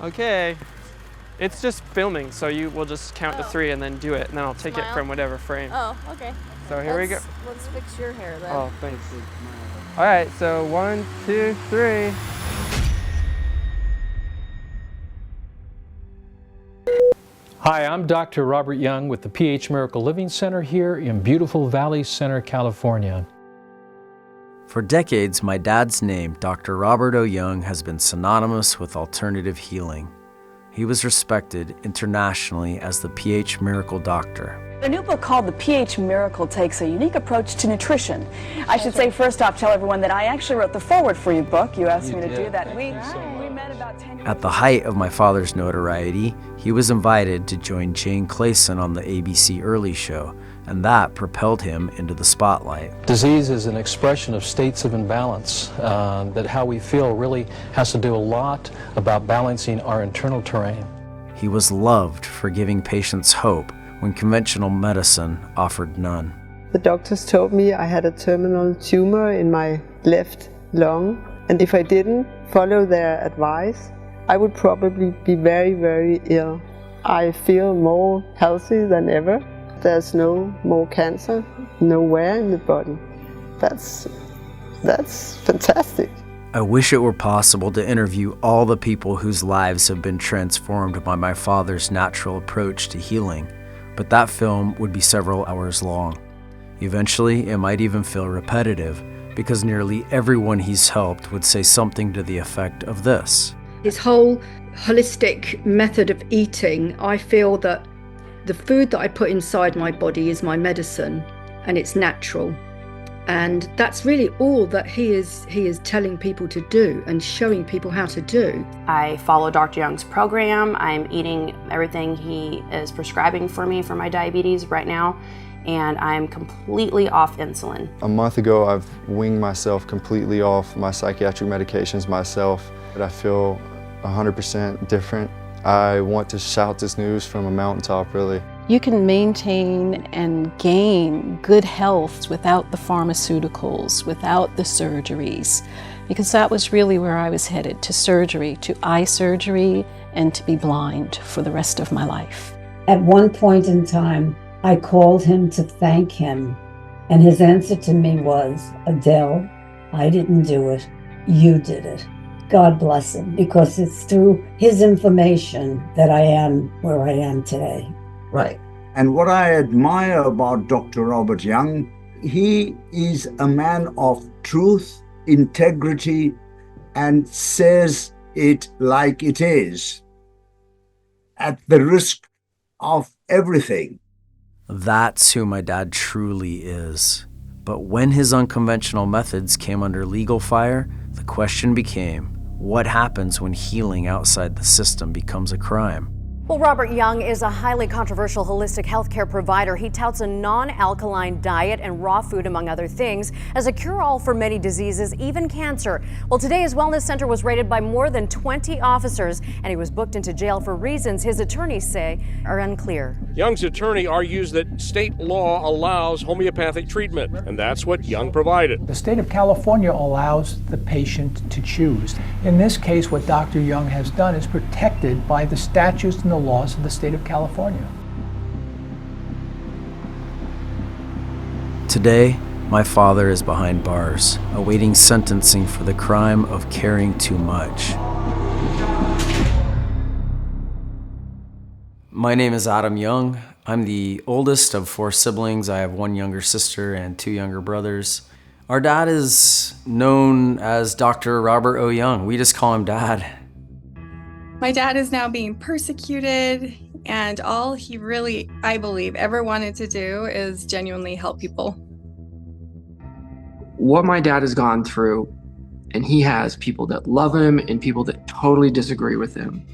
Okay. It's just filming, so you will just count to 3 and then do it, and then I'll take it from whatever frame. Oh, okay. So here we go. Let's fix your hair then. Oh, thanks. All right, so 1, 2, 3. Hi, I'm Dr. Robert Young with the PH Miracle Living Center here in beautiful Valley Center, California. For decades, my dad's name, Dr. Robert O. Young, has been synonymous with alternative healing. He was respected internationally as the PH Miracle Doctor. A new book called The PH Miracle takes a unique approach to nutrition. I should say first off, tell everyone that I actually wrote the foreword for your book. You asked me to do that. We met about 10 years At the height of my father's notoriety, he was invited to join Jane Clayson on the ABC Early Show, and that propelled him into the spotlight. Disease is an expression of states of imbalance, that how we feel really has to do a lot about balancing our internal terrain. He was loved for giving patients hope when conventional medicine offered none. The doctors told me I had a terminal tumor in my left lung, and if I didn't follow their advice, I would probably be very, very ill. I feel more healthy than ever. There's no more cancer, nowhere in the body. That's fantastic. I wish it were possible to interview all the people whose lives have been transformed by my father's natural approach to healing, but that film would be several hours long. Eventually, it might even feel repetitive, because nearly everyone he's helped would say something to the effect of this. His whole holistic method of eating, I feel that the food that I put inside my body is my medicine, and it's natural. And that's really all that he is telling people to do and showing people how to do. I follow Dr. Young's program. I'm eating everything he is prescribing for me for my diabetes right now, and I'm completely off insulin. A month ago, I've weaned myself completely off my psychiatric medications myself, but I feel 100% different. I want to shout this news from a mountaintop, really. You can maintain and gain good health without the pharmaceuticals, without the surgeries, because that was really where I was headed, to surgery, to eye surgery, and to be blind for the rest of my life. At one point in time, I called him to thank him, and his answer to me was, "Adele, I didn't do it, you did it." God bless him, because it's through his information that I am where I am today. Right. And what I admire about Dr. Robert Young, he is a man of truth, integrity, and says it like it is, at the risk of everything. That's who my dad truly is. But when his unconventional methods came under legal fire, the question became, what happens when healing outside the system becomes a crime? Well, Robert Young is a highly controversial holistic healthcare provider. He touts a non-alkaline diet and raw food, among other things, as a cure-all for many diseases, even cancer. Well, today his wellness center was raided by more than 20 officers, and he was booked into jail for reasons his attorneys say are unclear. Young's attorney argues that state law allows homeopathic treatment, and that's what Young provided. The state of California allows the patient to choose. In this case, what Dr. Young has done is protected by the statutes and the laws of the state of California. Today, my father is behind bars, awaiting sentencing for the crime of caring too much. My name is Adam Young. I'm the oldest of 4 siblings. I have 1 younger sister and 2 younger brothers. Our dad is known as Dr. Robert O. Young. We just call him Dad. My dad is now being persecuted, and all he really, I believe, ever wanted to do is genuinely help people. What my dad has gone through, and he has people that love him and people that totally disagree with him.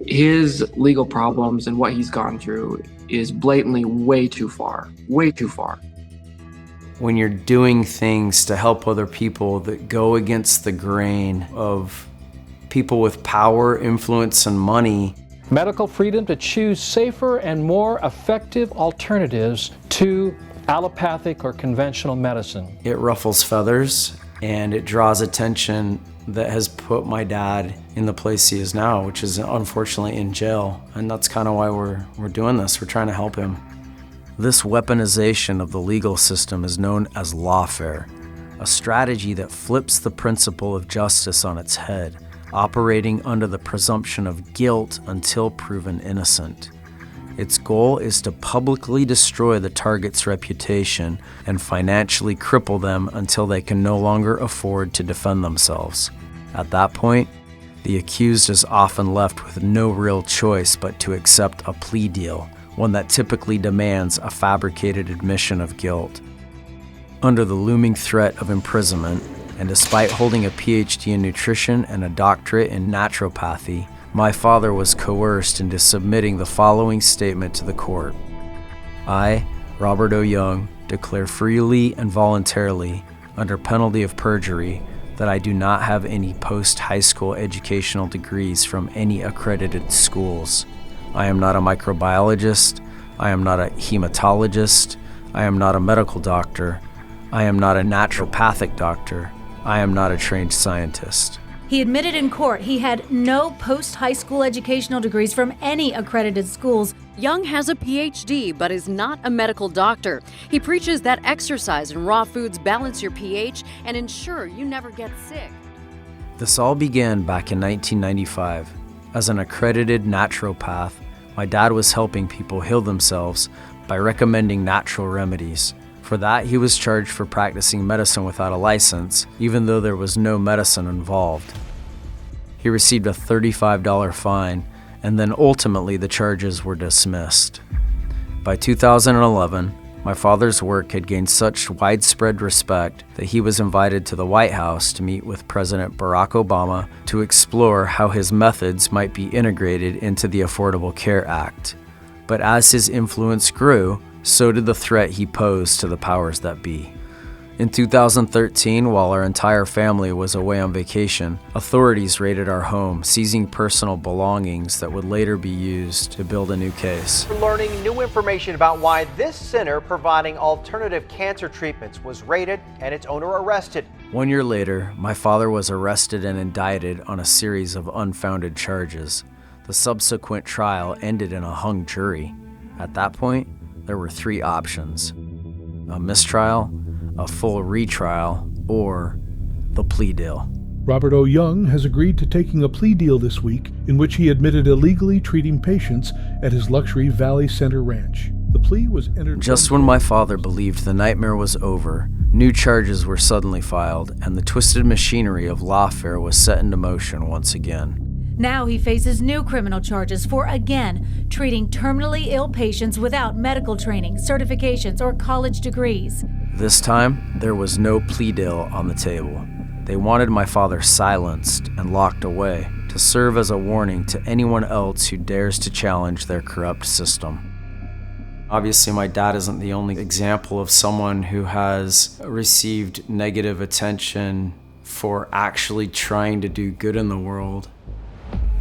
His legal problems and what he's gone through is blatantly way too far, way too far. When you're doing things to help other people that go against the grain of people with power, influence, and money. Medical freedom to choose safer and more effective alternatives to allopathic or conventional medicine. It ruffles feathers, and it draws attention that has put my dad in the place he is now, which is unfortunately in jail. And that's kind of why we're doing this. We're trying to help him. This weaponization of the legal system is known as lawfare, a strategy that flips the principle of justice on its head, operating under the presumption of guilt until proven innocent. Its goal is to publicly destroy the target's reputation and financially cripple them until they can no longer afford to defend themselves. At that point, the accused is often left with no real choice but to accept a plea deal, one that typically demands a fabricated admission of guilt. Under the looming threat of imprisonment, and despite holding a PhD in nutrition and a doctorate in naturopathy, my father was coerced into submitting the following statement to the court. I, Robert O. Young, declare freely and voluntarily, under penalty of perjury, that I do not have any post-high school educational degrees from any accredited schools. I am not a microbiologist. I am not a hematologist. I am not a medical doctor. I am not a naturopathic doctor. I am not a trained scientist. He admitted in court he had no post-high school educational degrees from any accredited schools. Young has a PhD, but is not a medical doctor. He preaches that exercise and raw foods balance your pH and ensure you never get sick. This all began back in 1995. As an accredited naturopath, my dad was helping people heal themselves by recommending natural remedies. For that, he was charged for practicing medicine without a license, even though there was no medicine involved. He received a $35 fine, and then ultimately the charges were dismissed. By 2011, my father's work had gained such widespread respect that he was invited to the White House to meet with President Barack Obama to explore how his methods might be integrated into the Affordable Care Act. But as his influence grew, so did the threat he posed to the powers that be. In 2013, while our entire family was away on vacation, authorities raided our home, seizing personal belongings that would later be used to build a new case. We're learning new information about why this center providing alternative cancer treatments was raided and its owner arrested. 1 year later, my father was arrested and indicted on a series of unfounded charges. The subsequent trial ended in a hung jury. At that point, there were three options: a mistrial, a full retrial, or the plea deal. Robert O. Young has agreed to taking a plea deal this week in which he admitted illegally treating patients at his luxury Valley Center ranch. The plea was entered just when my father believed the nightmare was over. New charges were suddenly filed, and the twisted machinery of lawfare was set into motion once again. Now he faces new criminal charges for, again, treating terminally ill patients without medical training, certifications, or college degrees. This time, there was no plea deal on the table. They wanted my father silenced and locked away to serve as a warning to anyone else who dares to challenge their corrupt system. Obviously, my dad isn't the only example of someone who has received negative attention for actually trying to do good in the world.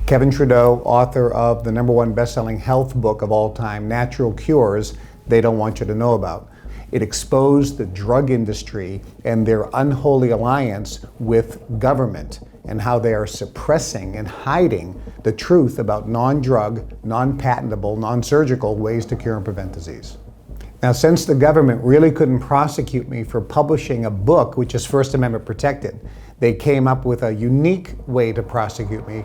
Kevin Trudeau, author of the #1 best-selling health book of all time, Natural Cures They Don't Want You to Know About. It exposed the drug industry and their unholy alliance with government and how they are suppressing and hiding the truth about non-drug, non-patentable, non-surgical ways to cure and prevent disease. Now, since the government really couldn't prosecute me for publishing a book which is First Amendment protected, they came up with a unique way to prosecute me,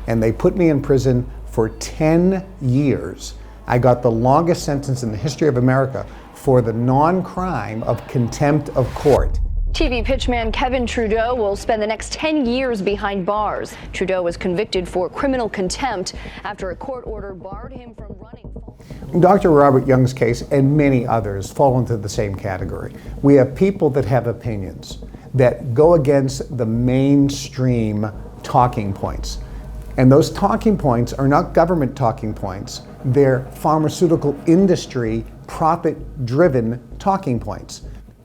and they put me in prison for 10 years. I got the longest sentence in the history of America for the non-crime of contempt of court. TV pitchman Kevin Trudeau will spend the next 10 years behind bars. Trudeau was convicted for criminal contempt after a court order barred him from running. Dr. Robert Young's case and many others fall into the same category. We have people that have opinions that go against the mainstream talking points. And those talking points are not government talking points. They're pharmaceutical industry, profit-driven talking points.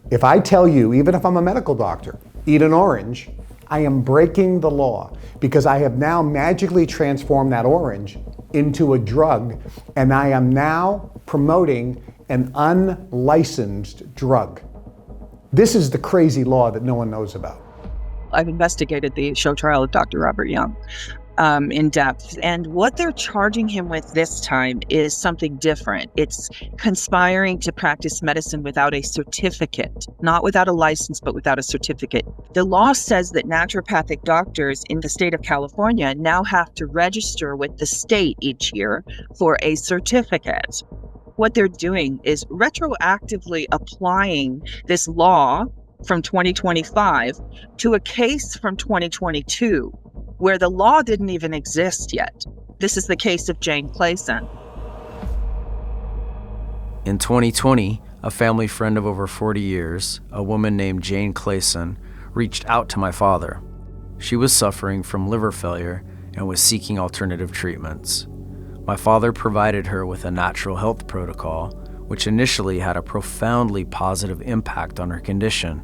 If I tell you, even if I'm a medical doctor, eat an orange, I am breaking the law because I have now magically transformed that orange into a drug, and I am now promoting an unlicensed drug. This is the crazy law that no one knows about. I've investigated the show trial of Dr. Robert Young. in depth. And what they're charging him with this time is something different. It's conspiring to practice medicine without a certificate, not without a license, but without a certificate. The law says that naturopathic doctors in the state of California now have to register with the state each year for a certificate. What they're doing is retroactively applying this law from 2025 to a case from 2022 where the law didn't even exist yet. This is the case of Jane Clayson. In 2020, a family friend of over 40 years, a woman named Jane Clayson, reached out to my father. She was suffering from liver failure and was seeking alternative treatments. My father provided her with a natural health protocol, which initially had a profoundly positive impact on her condition.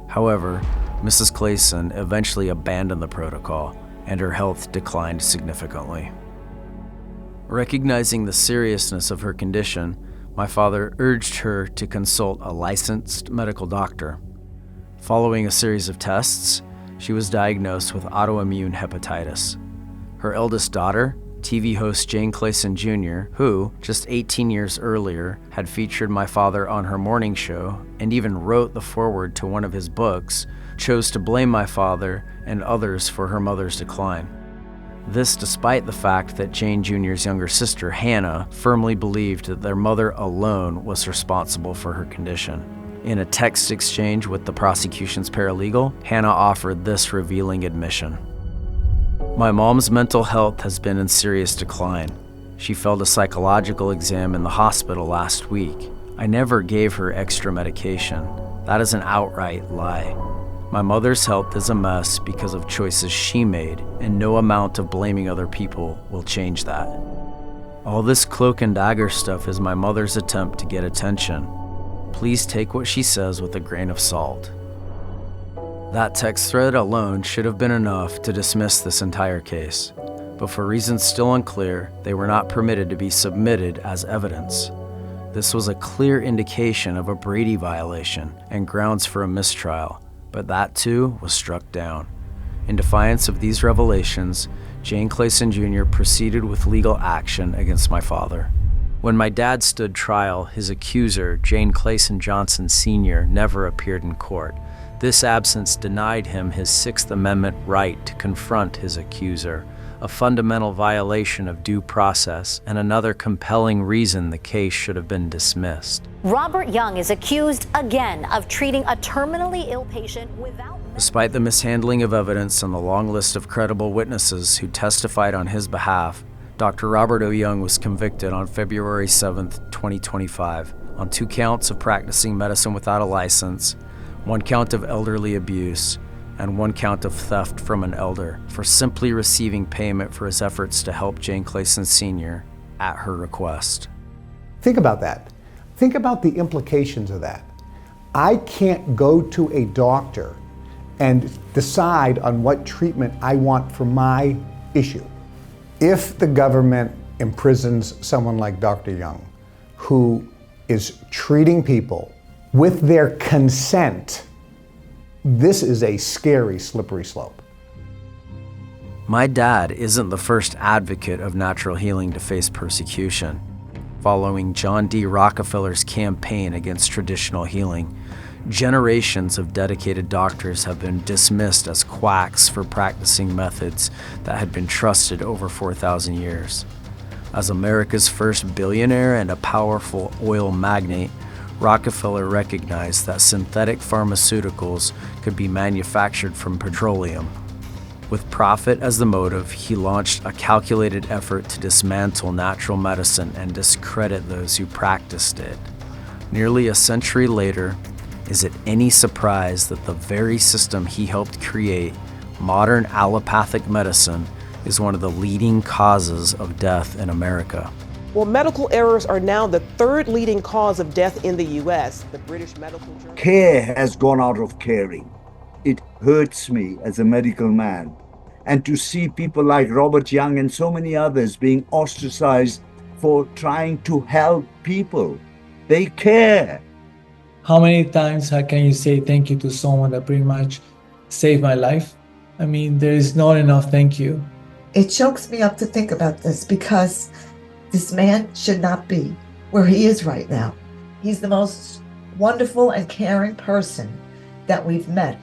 However, Mrs. Clayson eventually abandoned the protocol, and her health declined significantly. Recognizing the seriousness of her condition, my father urged her to consult a licensed medical doctor. Following a series of tests, she was diagnosed with autoimmune hepatitis. Her eldest daughter, TV host Jane Clayson Jr., who, just 18 years earlier, had featured my father on her morning show and even wrote the foreword to one of his books, chose to blame my father and others for her mother's decline. This despite the fact that Jane Jr.'s younger sister, Hannah, firmly believed that their mother alone was responsible for her condition. In a text exchange with the prosecution's paralegal, Hannah offered this revealing admission. My mom's mental health has been in serious decline. She failed a psychological exam in the hospital last week. I never gave her extra medication. That is an outright lie. My mother's health is a mess because of choices she made, and no amount of blaming other people will change that. All this cloak and dagger stuff is my mother's attempt to get attention. Please take what she says with a grain of salt. That text thread alone should have been enough to dismiss this entire case, but for reasons still unclear, they were not permitted to be submitted as evidence. This was a clear indication of a Brady violation and grounds for a mistrial, but that too was struck down. In defiance of these revelations, Jane Clayson Jr. proceeded with legal action against my father. When my dad stood trial, his accuser, Jane Clayson Johnson Sr., never appeared in court. This absence denied him his Sixth Amendment right to confront his accuser, a fundamental violation of due process and another compelling reason the case should have been dismissed. Robert Young is accused again of treating a terminally ill patient without... Despite the mishandling of evidence and the long list of credible witnesses who testified on his behalf, Dr. Robert O. Young was convicted on February 7, 2025, on 2 counts of practicing medicine without a license, 1 count of elderly abuse, and 1 count of theft from an elder for simply receiving payment for his efforts to help Jane Clayson Sr. at her request. Think about that. Think about the implications of that. I can't go to a doctor and decide on what treatment I want for my issue. If the government imprisons someone like Dr. Young, who is treating people with their consent, this is a scary, slippery slope. My dad isn't the first advocate of natural healing to face persecution. Following John D. Rockefeller's campaign against traditional healing, generations of dedicated doctors have been dismissed as quacks for practicing methods that had been trusted over 4,000 years. As America's first billionaire and a powerful oil magnate, Rockefeller recognized that synthetic pharmaceuticals could be manufactured from petroleum. With profit as the motive, he launched a calculated effort to dismantle natural medicine and discredit those who practiced it. Nearly a century later, is it any surprise that the very system he helped create, modern allopathic medicine, is one of the leading causes of death in America? Well, medical errors are now the 3rd leading cause of death in the U.S. The British Medical Journal. Care has gone out of caring. It hurts me as a medical man. And to see people like Robert Young and so many others being ostracized for trying to help people. They care. How many times can you say thank you to someone that pretty much saved my life? I mean, there is not enough thank you. It chokes me up to think about this because this man should not be where he is right now. He's the most wonderful and caring person that we've met.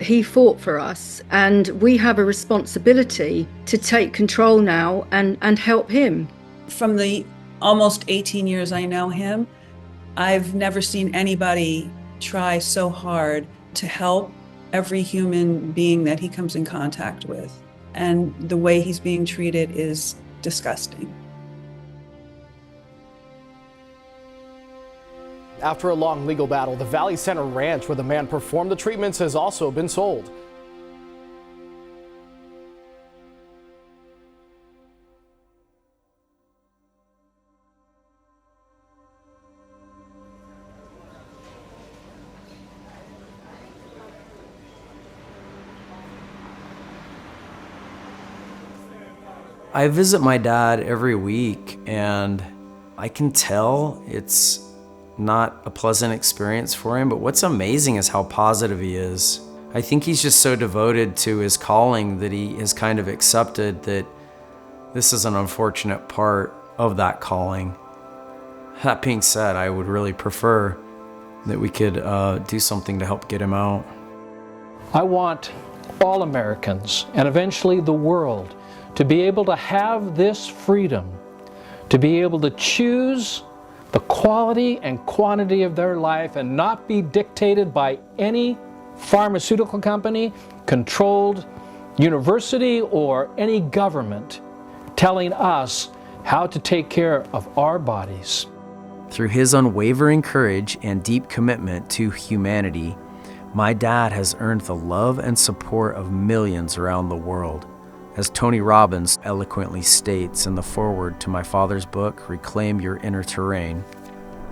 He fought for us, and we have a responsibility to take control now and help him. From the almost 18 years I know him, I've never seen anybody try so hard to help every human being that he comes in contact with. And the way he's being treated is disgusting. After a long legal battle, the Valley Center ranch where the man performed the treatments has also been sold. I visit my dad every week, and I can tell it's not a pleasant experience for him, but what's amazing is how positive he is. I think he's just so devoted to his calling that he has kind of accepted that this is an unfortunate part of that calling. That being said, I would really prefer that we could do something to help get him out. I want all Americans, and eventually the world, to be able to have this freedom, to be able to choose the quality and quantity of their life and not be dictated by any pharmaceutical company, controlled university, or any government telling us how to take care of our bodies. Through his unwavering courage and deep commitment to humanity, my dad has earned the love and support of millions around the world. As Tony Robbins eloquently states in the foreword to my father's book, Reclaim Your Inner Terrain,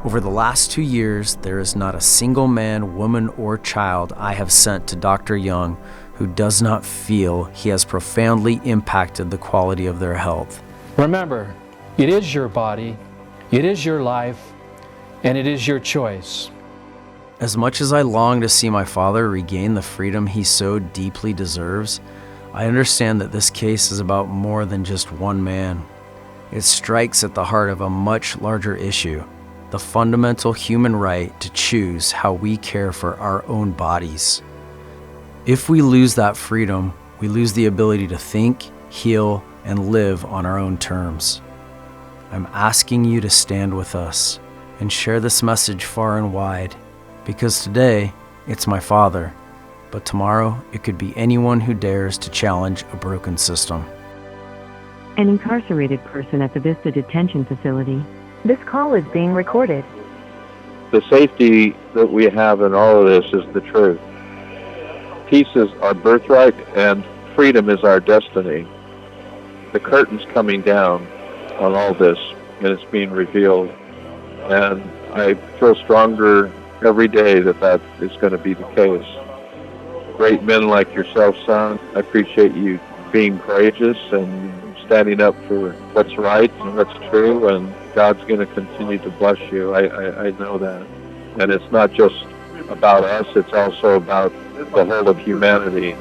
over the last 2 years, there is not a single man, woman, or child I have sent to Dr. Young who does not feel he has profoundly impacted the quality of their health. Remember, it is your body, it is your life, and it is your choice. As much as I long to see my father regain the freedom he so deeply deserves, I understand that this case is about more than just one man. It strikes at the heart of a much larger issue, the fundamental human right to choose how we care for our own bodies. If we lose that freedom, we lose the ability to think, heal, and live on our own terms. I'm asking you to stand with us and share this message far and wide, because today it's my father, but tomorrow it could be anyone who dares to challenge a broken system. An incarcerated person at the Vista Detention Facility. This call is being recorded. The safety that we have in all of this is the truth. Peace is our birthright and freedom is our destiny. The curtain's coming down on all this and it's being revealed. And I feel stronger every day that that is going to be the case. Great men like yourself, son, I appreciate you being courageous and standing up for what's right and what's true, and God's going to continue to bless you. I know that. And it's not just about us, it's also about the whole of humanity.